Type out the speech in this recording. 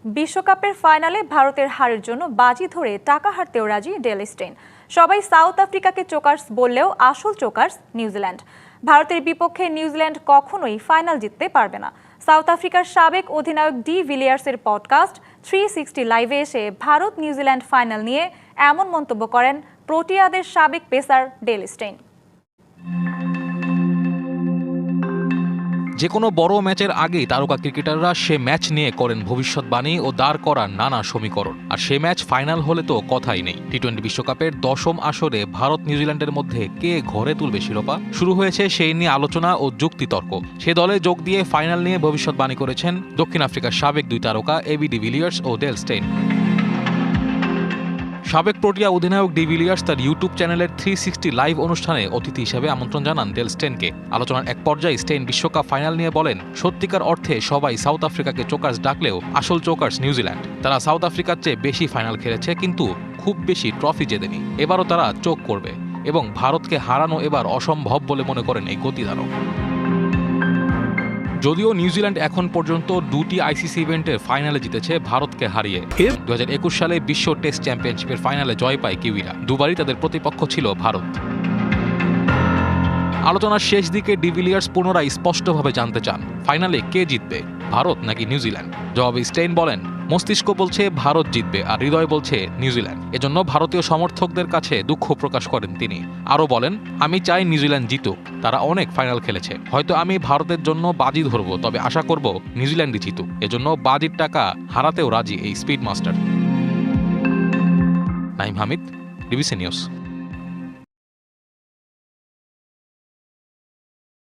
বিশ্বকাপের ফাইনালে ভারতের হারের জন্য বাজি ধরে টাকা হারতেও রাজি ডেল স্টেইন। সবাই সাউথ আফ্রিকাকে চোকার্স বললেও আসল চোকার্স নিউজিল্যান্ড। ভারতের বিপক্ষে নিউজিল্যান্ড কখনোই ফাইনাল জিততে পারবে না। সাউথ আফ্রিকার সাবেক অধিনায়ক ডি ভিলিয়ার্সের পডকাস্ট 360 লাইভে এসে ভারত নিউজিল্যান্ড ফাইনাল নিয়ে এমন মন্তব্য করেন প্রোটিয়াদের সাবেক পেসার ডেল স্টেইন। যে কোনো বড় ম্যাচের আগেই তারকা ক্রিকেটাররা সে ম্যাচ নিয়ে করেন ভবিষ্যৎবাণী ও দাঁড় করার নানা সমীকরণ। আর সে ম্যাচ ফাইনাল হলে তো কথাই নেই। টি-20 বিশ্বকাপের 10ম আসরে ভারত নিউজিল্যান্ডের মধ্যে কে ঘরে তুলবে শিরোপা শুরু হয়েছে সেই নিয়ে আলোচনা ও যুক্তিতর্ক। সে দলে যোগ দিয়ে ফাইনাল নিয়ে ভবিষ্যৎবাণী করেছেন দক্ষিণ আফ্রিকার সাবেক দুই তারকা এবি ডি ভিলিয়ার্স ও ডেল স্টেইন। সাবেক প্রোটিয়া অধিনায়ক ডি ভিলিয়ার্স তার ইউটিউব চ্যানেলের 360 লাইভ অনুষ্ঠানে অতিথি হিসেবে আমন্ত্রণ জানান ডেল স্টেইনকে। আলোচনার এক পর্যায়ে স্টেইন বিশ্বকাপ ফাইনাল নিয়ে বলেন, সত্যিকার অর্থে সবাই সাউথ আফ্রিকাকে চোকার্স ডাকলেও আসল চোকার্স নিউজিল্যান্ড। তারা সাউথ আফ্রিকার চেয়ে বেশি ফাইনাল খেলেছে, কিন্তু খুব বেশি ট্রফি জেতেনি। এবারও তারা চোখ করবে এবং ভারতকে হারানো এবার অসম্ভব বলে মনে করেন এই গতিধারক। যদিও নিউজিল্যান্ড এখন পর্যন্ত দুটি আইসিসি ইভেন্টের ফাইনালে জিতেছে ভারতকে হারিয়ে। 2021 সালে বিশ্ব টেস্ট চ্যাম্পিয়নশিপের ফাইনালে জয় পায় কিউইরা। দুবারই তাদের প্রতিপক্ষ ছিল ভারত। আলোচনার শেষ দিকে ডি ভিলিয়ার্স পুনরায় স্পষ্টভাবে জানতে চান, ফাইনালে কে জিতবে, ভারত নাকি নিউজিল্যান্ড? জবাবে স্টেইন বলেন, মস্তিষ্ক বলছে ভারত জিতবে আর হৃদয় বলছে নিউজিল্যান্ড। এজন্য ভারতীয় সমর্থকদের কাছে দুঃখ প্রকাশ করেন তিনি। আরও বলেন, আমি চাই নিউজিল্যান্ড জিতুক, তারা অনেক ফাইনাল খেলেছে। হয়তো আমি ভারতের জন্য বাজি ধরব, তবে আশা করব নিউজিল্যান্ডই জিতুক। এজন্য বাজির টাকা হারাতেও রাজি এই speed master. Naim Hamid, DBC news.